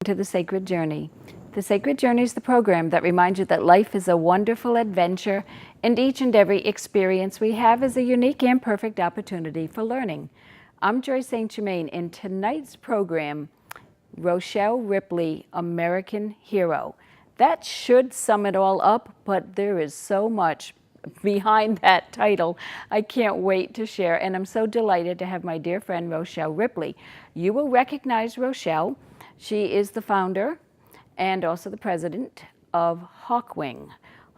to The Sacred Journey. The Sacred Journey is the program that reminds you that life is a wonderful adventure, and each and every experience we have is a unique and perfect opportunity for learning. I'm Joyce St. Germaine. In tonight's program, Rochelle Ripley, American Hero. That should sum it all up, but there is so much behind that title. I can't wait to share, and I'm so delighted to have my dear friend Rochelle Ripley. You will recognize Rochelle. She is the founder and also the president of Hawkwing.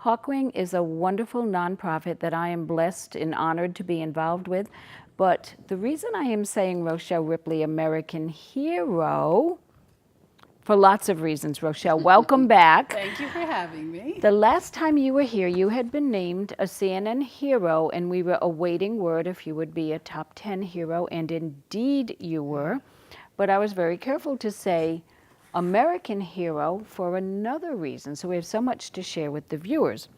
Hawkwing is a wonderful nonprofit that I am blessed and honored to be involved with. But the reason I am saying Rochelle Ripley, American Hero, for lots of reasons. Rochelle, welcome back. Thank you for having me. The last time you were here, you had been named a CNN hero, and we were awaiting word if you would be a top 10 hero, and indeed you were. But I was very careful to say American hero for another reason. So we have so much to share with the viewers.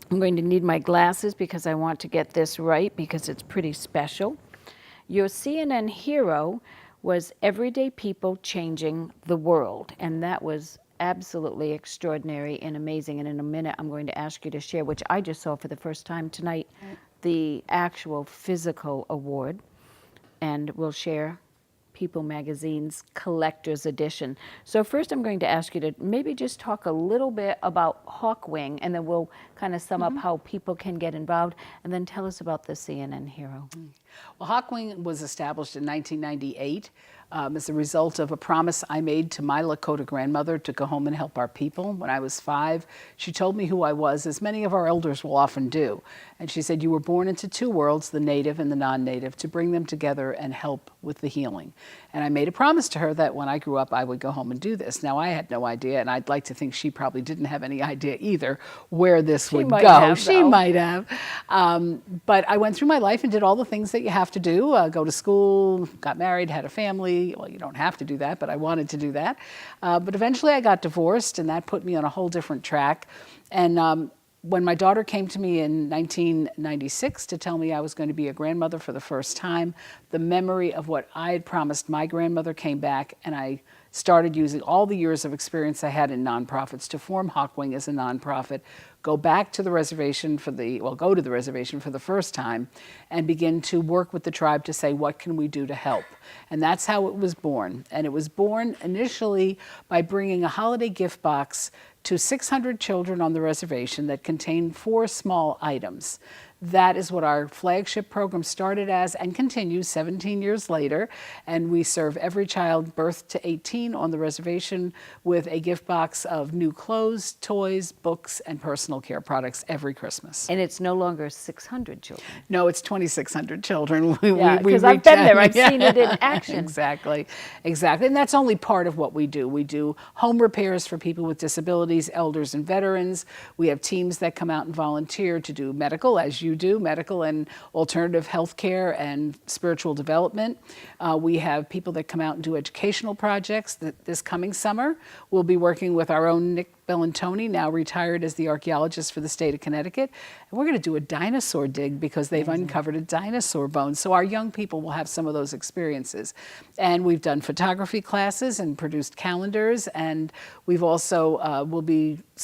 I'm going to need my glasses because I want to get this right because it's pretty special. Your CNN hero was everyday people changing the world, and that was absolutely extraordinary and amazing. And in a minute, I'm going to ask you to share, which I just saw for the first time tonight, the actual physical award, and we'll share People Magazine's collector's edition. So first I'm going to ask you to maybe just talk a little bit about Hawkwing, and then we'll kind of sum up how people can get involved, and then tell us about the CNN hero. Well, Hawkwing was established in 1998 as a result of a promise I made to my Lakota grandmother to go home and help our people. When I was 5, she told me who I was, as many of our elders will often do. And she said, you were born into two worlds, the native and the non-native, to bring them together and help with the healing. And I made a promise to her that when I grew up, I would go home and do this. Now, I had no idea, and I'd like to think she probably didn't have any idea either where this would go. She might have. But I went through my life and did all the things that you have to do. Go to school, got married, had a family. Well, you don't have to do that, but I wanted to do that. But eventually I got divorced, and that put me on a whole different track. And when my daughter came to me in 1996 to tell me I was going to be a grandmother for the first time, the memory of what I had promised my grandmother came back, and I started using all the years of experience I had in nonprofits to form Hawkwing as a nonprofit, go back to the reservation go to the reservation for the first time, and begin to work with the tribe to say, what can we do to help? And that's how it was born. And it was born initially by bringing a holiday gift box to 600 children on the reservation that contained 4 small items. That is what our flagship program started as and continues 17 years later. And we serve every child birth to 18 on the reservation with a gift box of new clothes, toys, books, and personal care products every Christmas. And it's no longer 600 children. No, it's 2,600 children. Yeah, because I've been there. I've seen it in action. Exactly. And that's only part of what we do. We do home repairs for people with disabilities, elders, and veterans. We have teams that come out and volunteer to do medical, as you do, medical and alternative health care and spiritual development. We have people that come out and do educational projects. This coming summer, we'll be working with our own Nick Bellantoni, now retired as the archaeologist for the state of Connecticut. And we're going to do a dinosaur dig because they've uncovered a dinosaur bone. So our young people will have some of those experiences. And we've done photography classes and produced calendars. And we've also,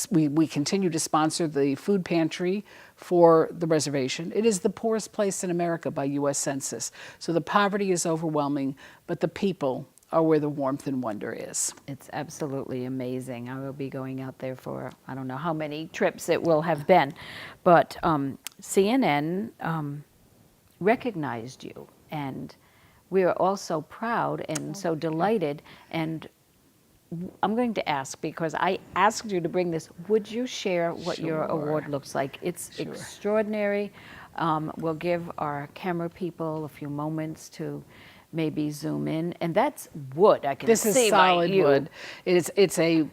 we continue to sponsor the food pantry for the reservation. It is the poorest place in America by U.S. Census. So the poverty is overwhelming, but the people are where the warmth and wonder is. It's absolutely amazing. I will be going out there for, I don't know how many trips it will have been, but CNN recognized you, and we are all so proud and so delighted. And I'm going to ask, because I asked you to bring this, would you share what your award looks like? It's extraordinary. We'll give our camera people a few moments to maybe zoom in, and that's wood. I can see. This is solid wood. It's a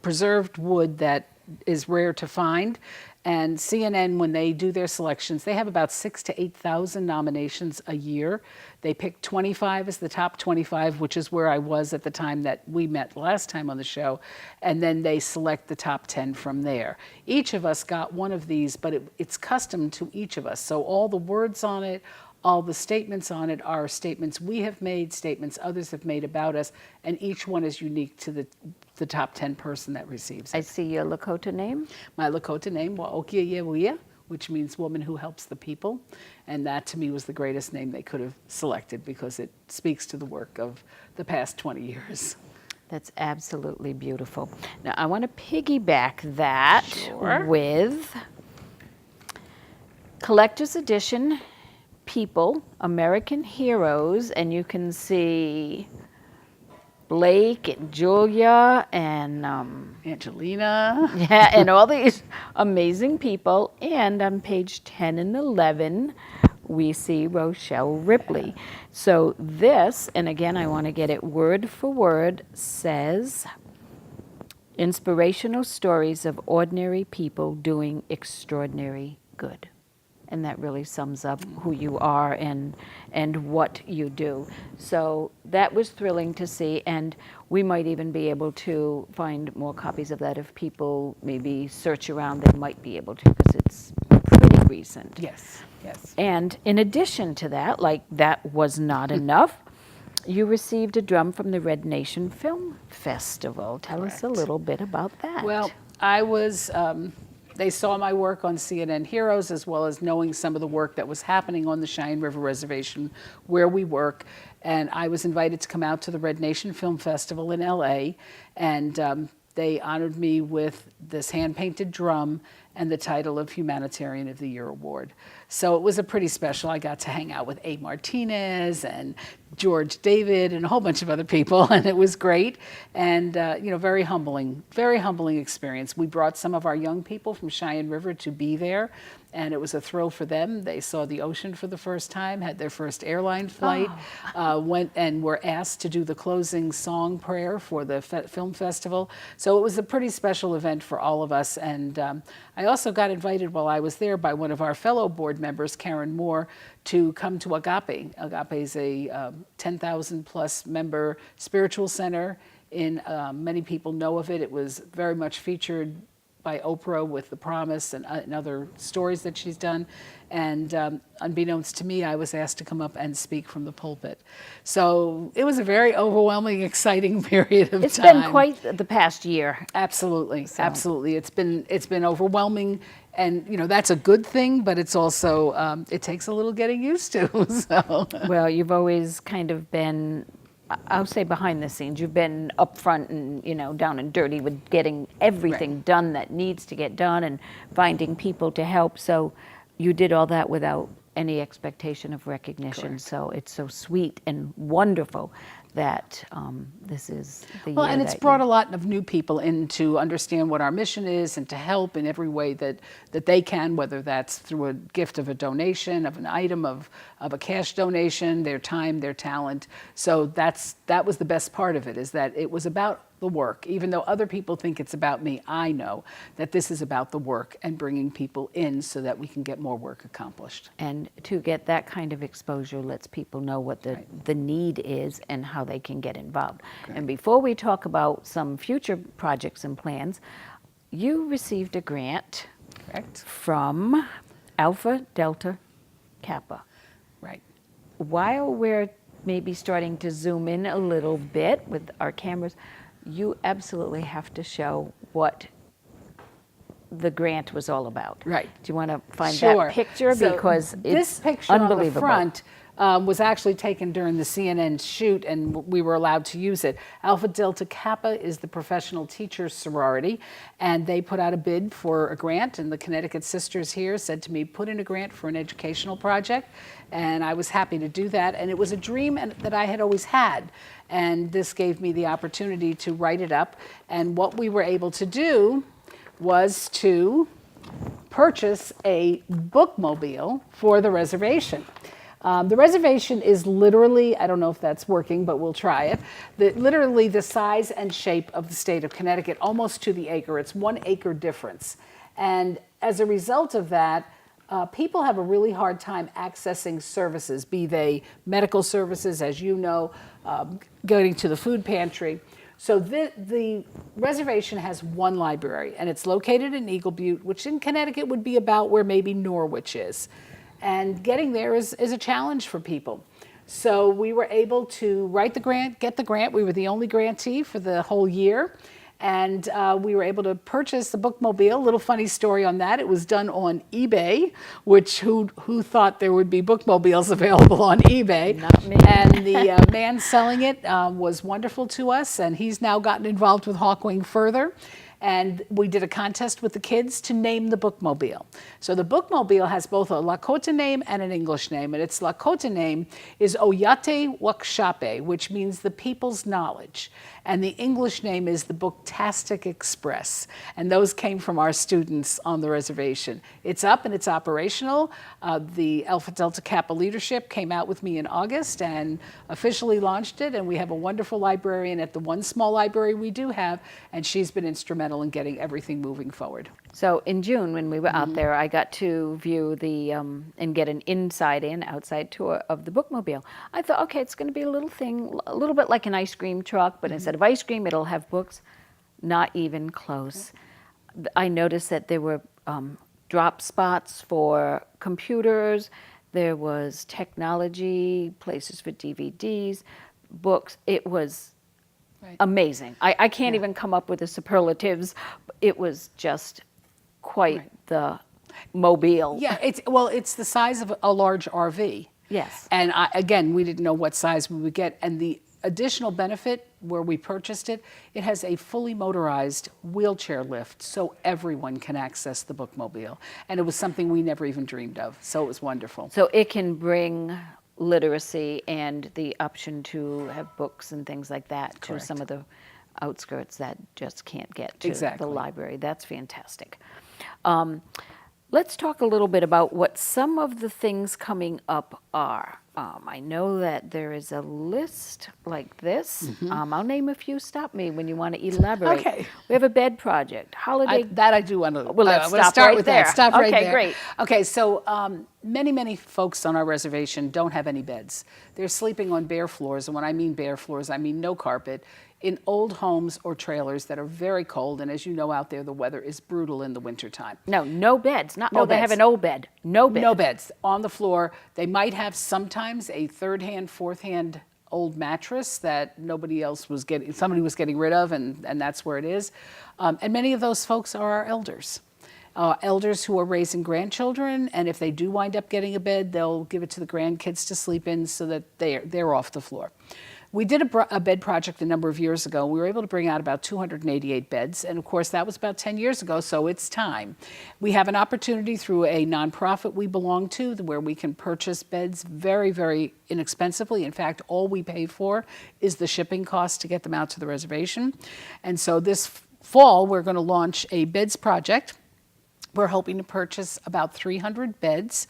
preserved wood that is rare to find. And CNN, when they do their selections, they have about 6,000 to 8,000 nominations a year. They pick 25 as the top 25, which is where I was at the time that we met last time on the show. And then they select the top 10 from there. Each of us got one of these, but it's custom to each of us. So all the words on it, All the statements on it are statements we have made, statements others have made about us, and each one is unique to the top 10 person that receives I it. see your Lakota name. My Lakota name, Wa'okia'yewuya, which means woman who helps the people. And that to me was the greatest name they could have selected because it speaks to the work of the past 20 years. That's absolutely beautiful. Now, I want to piggyback that Sure. with Collector's Edition People, American Heroes, and you can see Blake and Julia and Angelina. yeah, and all these amazing people. And on page 10 and 11, we see Rochelle Ripley. So this, and again, I want to get it word for word, says inspirational stories of ordinary people doing extraordinary good. And that really sums up who you are and what you do. So that was thrilling to see, and we might even be able to find more copies of that if people maybe search around. They might be able to because it's pretty recent. Yes, yes. And in addition to that, like that was not enough, you received a drum from the Red Nation Film Festival. Tell us a Correct. little bit about that. Well, I was, they saw my work on CNN Heroes as well as knowing some of the work that was happening on the Cheyenne River Reservation where we work. And I was invited to come out to the Red Nation Film Festival in LA. And they honored me with this hand-painted drum and the title of Humanitarian of the Year Award. So it was a pretty special. I got to hang out with A. Martinez and George David and a whole bunch of other people, and it was great. And very humbling experience. We brought some of our young people from Cheyenne River to be there, and it was a thrill for them. They saw the ocean for the first time, had their first airline flight, went and were asked to do the closing song prayer for the film festival. So it was a pretty special event for all of us. And I also got invited while I was there by one of our fellow board members, Karen Moore, to come to Agape. Agape is a 10,000 plus member spiritual center. Many people know of it. It was very much featured by Oprah with The Promise and other stories that she's done. And unbeknownst to me, I was asked to come up and speak from the pulpit. So it was a very overwhelming, exciting period of time. it's been quite the past year. Absolutely, absolutely. It's been overwhelming, and that's a good thing, but it's also it takes a little getting used to. So. Well, you've always kind of been, I'll say behind the scenes, you've been up front and, down and dirty with getting everything done that needs to get done and finding people to help. So you did all that without any expectation of recognition. Correct. So it's so sweet and wonderful that this is the year And it's that brought a lot of new people in to understand what our mission is and to help in every way that they can, whether that's through a gift of a donation, of an item, of a cash donation, their time, their talent. So that was the best part of it, is that it was about the work. Even though other people think it's about me, I know that this is about the work and bringing people in so that we can get more work accomplished. And to get that kind of exposure lets people know what the need is and how they can get involved. Correct. And before we talk about some future projects and plans, you received a grant Correct? from Alpha Delta Kappa. Right. While we're maybe starting to zoom in a little bit with our cameras, you absolutely have to show what the grant was all about. Right. Do you want to find Sure. that picture? So Because it's this picture unbelievable. on the front was actually taken during the CNN shoot, and we were allowed to use it. Alpha Delta Kappa is the professional teachers sorority, and they put out a bid for a grant, and the Connecticut sisters here said to me, put in a grant for an educational project, and I was happy to do that. And it was a dream that I had always had, and this gave me the opportunity to write it up. And what we were able to do was to purchase a bookmobile for the reservation. The reservation is literally, I don't know if that's working, but we'll try it, literally the size and shape of the state of Connecticut, almost to the acre. It's 1 acre difference. And as a result of that, people have a really hard time accessing services, be they medical services, as you know, going to the food pantry. So the reservation has one library, and it's located in Eagle Butte, which in Connecticut would be about where maybe Norwich is. And getting there is a challenge for people. So we were able to write the grant, get the grant. We were the only grantee for the whole year. And we were able to purchase the Bookmobile. Little funny story on that. It was done on eBay, which who thought there would be Bookmobiles available on eBay? Not me. And the man selling it was wonderful to us, and he's now gotten involved with Hawkwing further. And we did a contest with the kids to name the Bookmobile. So the Bookmobile has both a Lakota name and an English name. And its Lakota name is Oyate Wakshape, which means the people's knowledge. And the English name is the Booktastic Express. And those came from our students on the reservation. It's up and it's operational. The Alpha Delta Kappa leadership came out with me in August and officially launched it. And we have a wonderful librarian at the one small library we do have. And she's been instrumental in getting everything moving forward. So in June, when we were out there, I got to view the and get an inside and outside tour of the Bookmobile. I thought, okay, it's going to be a little thing, a little bit like an ice cream truck, but instead of ice cream, it'll have books. Not even close. I noticed that there were drop spots for computers. There was technology, places for DVDs, books. It was amazing. I can't even come up with the superlatives. It was just quite the mobile. Yeah, it's the size of a large RV. Yes. And again, we didn't know what size we would get. And the additional benefit where we purchased it, it has a fully motorized wheelchair lift so everyone can access the Bookmobile. And it was something we never even dreamed of. So it was wonderful. So it can bring literacy and the option to have books and things like that to some of the outskirts that just can't get to the library. That's fantastic. Let's talk a little bit about what some of the things coming up are. I know that there is a list like this. I'll name a few. Stop me when you want to elaborate. Okay. We have a bed project, holiday. That I do want to. Well, let's stop start right with there. that. Stop right there. Okay, great. Okay, so many folks on our reservation don't have any beds. They're sleeping on bare floors, and when I mean bare floors, I mean no carpet, in old homes or trailers that are very cold. And as you know, out there, the weather is brutal in the wintertime. No beds. Not No they have beds. an old bed. No bed. No beds on the floor. They might have sometimes a third-hand, fourth-hand old mattress that nobody else was getting, somebody was getting rid of, and that's where it is. And many of those folks are our elders. Elders who are raising grandchildren, and if they do wind up getting a bed, they'll give it to the grandkids to sleep in so that they're off the floor. We did a bed project a number of years ago. We were able to bring out about 288 beds, and of course that was about 10 years ago, so it's time. We have an opportunity through a nonprofit we belong to where we can purchase beds very, very inexpensively. In fact, all we pay for is the shipping cost to get them out to the reservation. And so this fall we're going to launch a beds project. We're hoping to purchase about 300 beds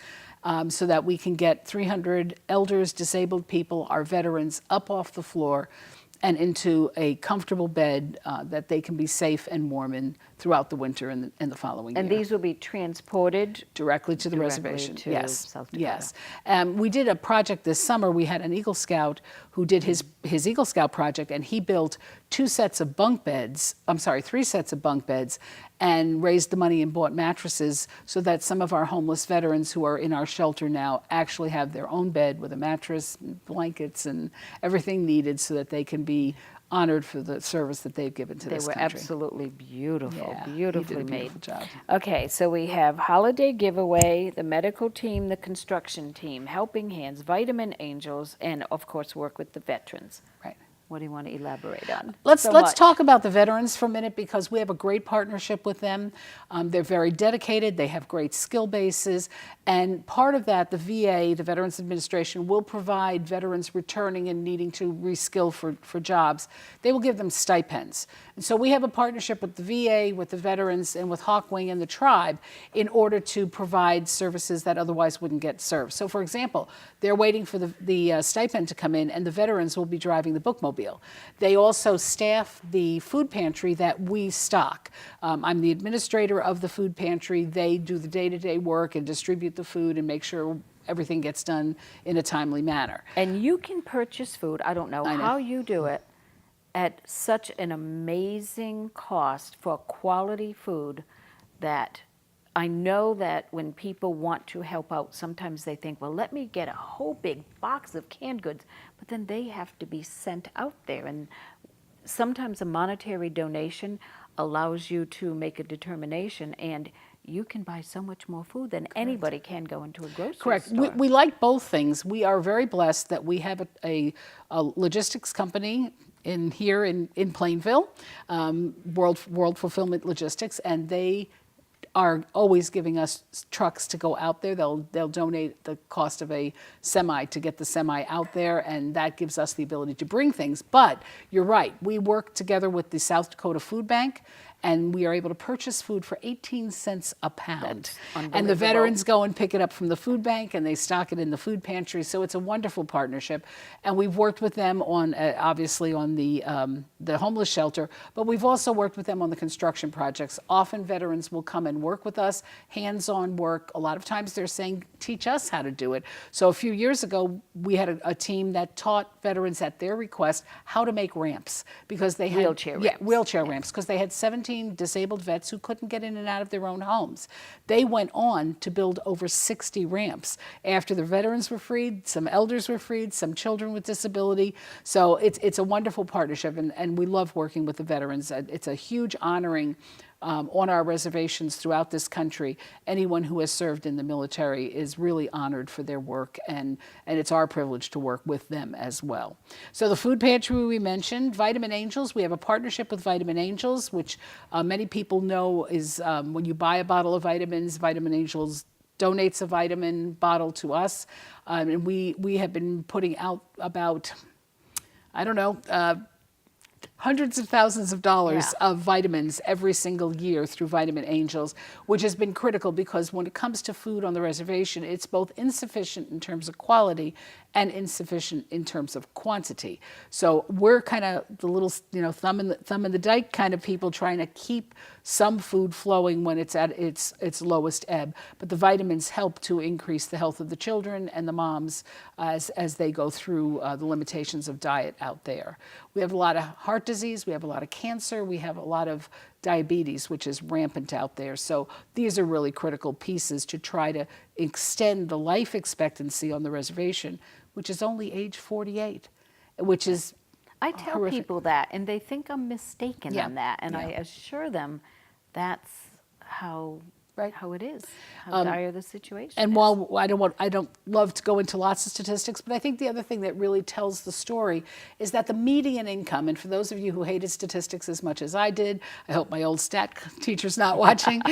so that we can get 300 elders, disabled people, our veterans up off the floor and into a comfortable bed that they can be safe and warm in throughout the winter and the following year. And these will be transported directly to the reservation. To yes, South Dakota. yes. We did a project this summer. We had an Eagle Scout who did his Eagle Scout project, and he built 3 sets of bunk beds, and raised the money and bought mattresses so that some of our homeless veterans who are in our shelter now actually have their own bed with a mattress, blankets, and everything needed so that they can be honored for the service that they've given to this country. They were absolutely beautiful, Yeah, beautifully he did a made. beautiful job. Okay, so we have holiday giveaway, the medical team, the construction team, helping hands, vitamin angels, and of course work with the veterans. Right. What do you want to elaborate on? Let's So much. talk about the veterans for a minute because we have a great partnership with them. They're very dedicated. They have great skill bases. And part of that, the VA, the Veterans Administration, will provide veterans returning and needing to reskill for jobs. They will give them stipends. And so we have a partnership with the VA, with the veterans, and with Hawkwing and the tribe in order to provide services that otherwise wouldn't get served. So for example, they're waiting for the stipend to come in, and the veterans will be driving the Bookmobile. They also staff the food pantry that we stock. I'm the administrator of the food pantry. They do the day-to-day work and distribute the food and make sure everything gets done in a timely manner. And you can purchase food, I don't know how you do it, at such an amazing cost for quality food that I know that when people want to help out, sometimes they think, well, let me get a whole big box of canned goods, but then they have to be sent out there. And sometimes a monetary donation allows you to make a determination, and you can buy so much more food than anybody can go into a grocery Correct. store. We like both things. We are very blessed that we have a logistics company here in Plainville, World Fulfillment Logistics, and they are always giving us trucks to go out there. They'll donate the cost of a semi to get the semi out there, and that gives us the ability to bring things. But you're right, we work together with the South Dakota Food Bank, and we are able to purchase food for 18 cents a pound. And the veterans go and pick it up from the food bank, and they stock it in the food pantry. So it's a wonderful partnership. And we've worked with them on, obviously, on the homeless shelter, but we've also worked with them on the construction projects. Often veterans will come and work with us, hands-on work. A lot of times they're saying, teach us how to do it. So a few years ago, we had a team that taught veterans at their request how to make ramps, because they had wheelchair ramps, because they had 17 disabled vets who couldn't get in and out of their own homes. They went on to build over 60 ramps. After the veterans were freed, some elders were freed, some children with disability. So it's a wonderful partnership, and we love working with the veterans. It's a huge honoring on our reservations throughout this country. Anyone who has served in the military is really honored for their work, and it's our privilege to work with them as well. So the food pantry we mentioned, Vitamin Angels, we have a partnership with Vitamin Angels, which many people know is when you buy a bottle of vitamins, Vitamin Angels donates a vitamin bottle to us. And we have been putting out about, I don't know, hundreds of thousands of dollars of vitamins every single year through Vitamin Angels, which has been critical, because when it comes to food on the reservation, it's both insufficient in terms of quality and insufficient in terms of quantity. So we're kind of the little, thumb in the dike kind of people, trying to keep some food flowing when it's at its lowest ebb. But the vitamins help to increase the health of the children and the moms as they go through the limitations of diet out there. We have a lot of heart disease, we have a lot of cancer, we have a lot of diabetes, which is rampant out there. So these are really critical pieces to try to extend the life expectancy on the reservation, which is only age 48, which is I tell horrific. people that, and they think I'm mistaken on that, and I assure them that's how it is, how dire the situation And is. while I don't love to go into lots of statistics, but I think the other thing that really tells the story is that the median income, and for those of you who hated statistics as much as I did, I hope my old stat teacher's not watching,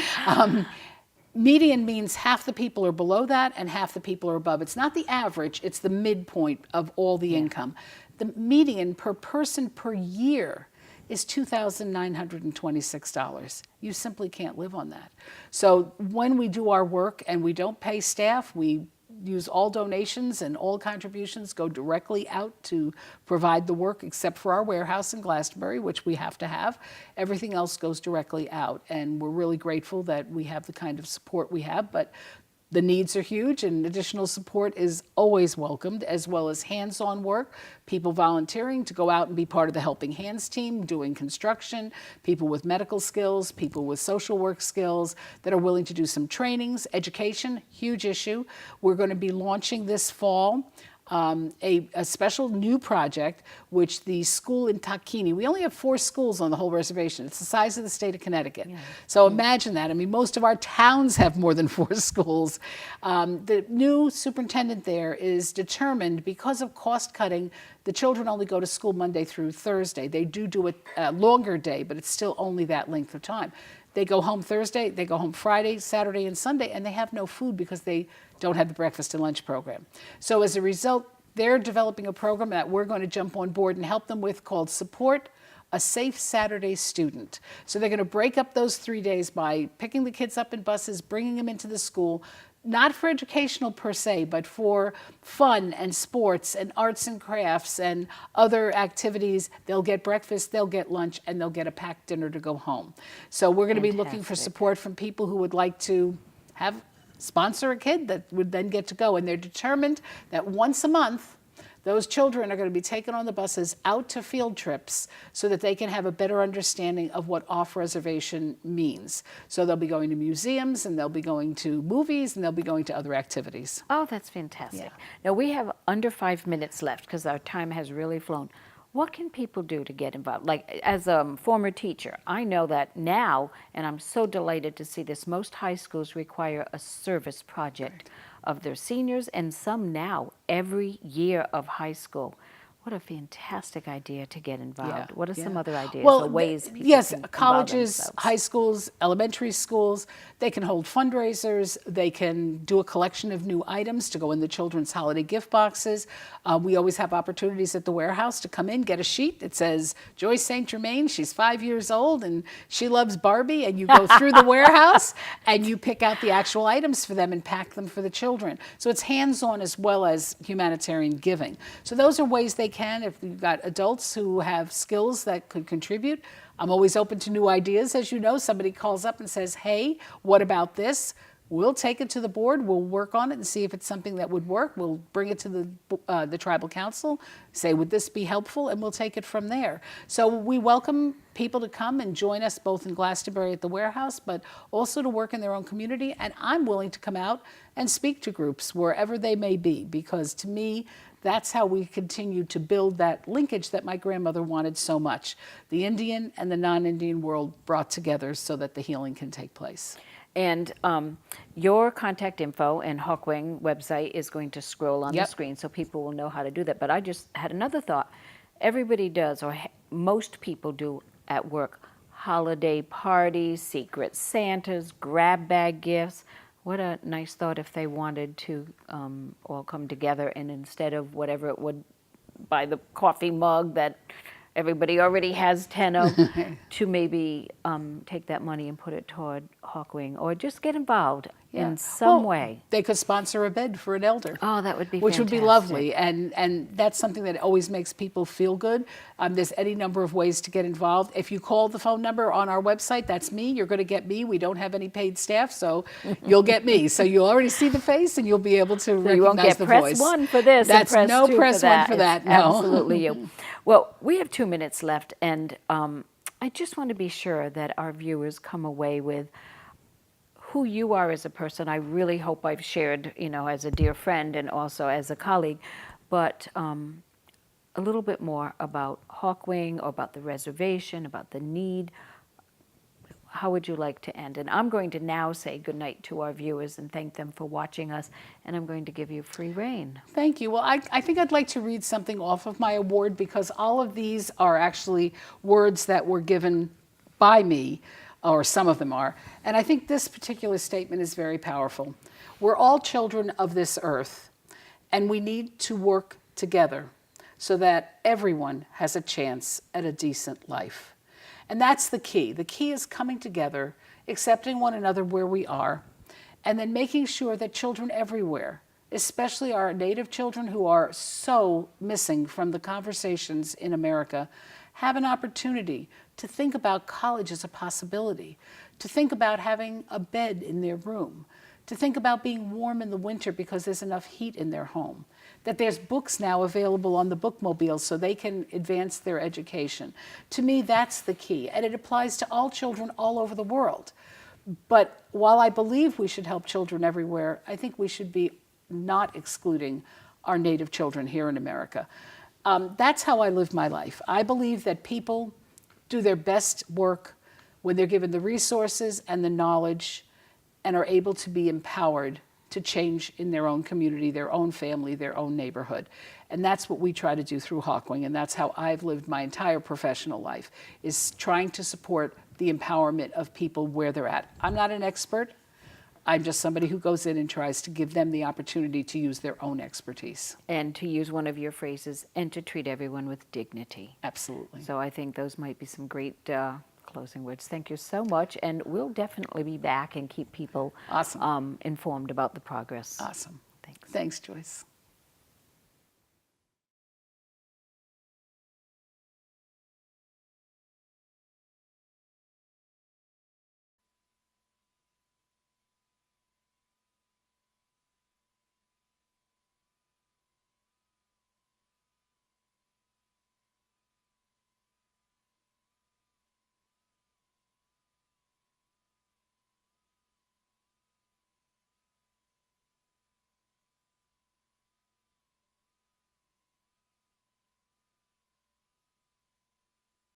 median means half the people are below that and half the people are above. It's not the average, it's the midpoint of all the income. The median per person per year is $2,926. You simply can't live on that. So when we do our work and we don't pay staff, we use all donations, and all contributions go directly out to provide the work, except for our warehouse in Glastonbury, which we have to have. Everything else goes directly out, and we're really grateful that we have the kind of support we have. But the needs are huge, and additional support is always welcomed, as well as hands-on work, people volunteering to go out and be part of the Helping Hands team, doing construction, people with medical skills, people with social work skills that are willing to do some trainings. Education, huge issue. We're going to be launching this fall a special new project, which the school in Tahkeene, we only have 4 schools on the whole reservation. It's the size of the state of Connecticut. Yeah. So imagine that. I mean, most of our towns have more than 4 schools. The new superintendent there is determined, because of cost cutting, the children only go to school Monday through Thursday. They do a longer day, but it's still only that length of time. They go home Thursday, they go home Friday, Saturday, and Sunday, and they have no food because they don't have the breakfast and lunch program. So as a result, they're developing a program that we're going to jump on board and help them with, called Support a Safe Saturday Student. So they're going to break up those 3 days by picking the kids up in buses, bringing them into the school, not for educational per se, but for fun and sports and arts and crafts and other activities. They'll get breakfast, they'll get lunch, and they'll get a packed dinner to go home. So we're going to be looking for support from people who would like to sponsor a kid that would then get to go. And they're determined that once a month, those children are going to be taken on the buses out to field trips so that they can have a better understanding of what off-reservation means. So they'll be going to museums, and they'll be going to movies, and they'll be going to other activities. Oh, that's fantastic. Yeah. Now, we have under 5 minutes left because our time has really flown. What can people do to get involved? Like, as a former teacher, I know that now, and I'm so delighted to see this, most high schools require a service project of their seniors, and some now every year of high school. What a fantastic idea to get involved. What are some other ideas or ways people yes, can colleges, involve themselves? high schools, elementary schools, they can hold fundraisers. They can do a collection of new items to go in the children's holiday gift boxes. We always have opportunities at the warehouse to come in, get a sheet that says Joyce St. Germaine, she's 5 years old and she loves Barbie, and you go through the warehouse and you pick out the actual items for them and pack them for the children. So it's hands-on as well as humanitarian giving. So those are ways they can. If you've got adults who have skills that could contribute, I'm always open to new ideas. As you know, somebody calls up and says, hey, what about this? We'll take it to the board, we'll work on it and see if it's something that would work. We'll bring it to the tribal council, say, would this be helpful? And we'll take it from there. So we welcome people to come and join us both in Glastonbury at the warehouse, but also to work in their own community. And I'm willing to come out and speak to groups wherever they may be, because to me, that's how we continue to build that linkage that my grandmother wanted so much. The Indian and the non-Indian world brought together so that the healing can take place. And your contact info and Hawkwing website is going to scroll on the screen so people will know how to do that. But I just had another thought. Everybody does, or most people do at work, holiday parties, secret Santas, grab bag gifts. What a nice thought if they wanted to all come together, and instead of whatever it would, buy the coffee mug that everybody already has 10 of, to maybe take that money and put it toward Hawkwing, or just get involved in some way. They could sponsor a bed for an elder. Oh, that would be which fantastic. would be lovely, and that's something that always makes people feel good. There's any number of ways to get involved. If you call the phone number on our website, that's me. You're going to get me. We don't have any paid staff, so you'll get me. So you'll already see the face, and you'll be able to recognize you won't get the press voice. one for this. That's and press no two press for one for that. It's No, absolutely you. Well, we have 2 minutes left, and I just want to be sure that our viewers come away with who you are as a person. I really hope I've shared, as a dear friend and also as a colleague, but a little bit more about Hawkwing, or about the reservation, about the need. How would you like to end? And I'm going to now say goodnight to our viewers and thank them for watching us, and I'm going to give you free rein. Thank you. Well, I think I'd like to read something off of my award, because all of these are actually words that were given by me, or some of them are. And I think this particular statement is very powerful. We're all children of this earth, and we need to work together so that everyone has a chance at a decent life. And that's the key. The key is coming together, accepting one another where we are, and then making sure that children everywhere, especially our Native children who are so missing from the conversations in America, have an opportunity to think about college as a possibility, to think about having a bed in their room, to think about being warm in the winter because there's enough heat in their home, that there's books now available on the Bookmobile so they can advance their education. To me, that's the key, and it applies to all children all over the world. But while I believe we should help children everywhere, I think we should be not excluding our Native children here in America. That's how I live my life. I believe that people do their best work when they're given the resources and the knowledge and are able to be empowered to change in their own community, their own family, their own neighborhood. And that's what we try to do through Hawkwing, and that's how I've lived my entire professional life, is trying to support the empowerment of people where they're at. I'm not an expert. I'm just somebody who goes in and tries to give them the opportunity to use their own expertise. And to use one of your phrases, and to treat everyone with dignity. Absolutely. So I think those might be some great closing words. Thank you so much, and we'll definitely be back and keep people Awesome. informed about the progress. Awesome. Thanks. Thanks, Joyce.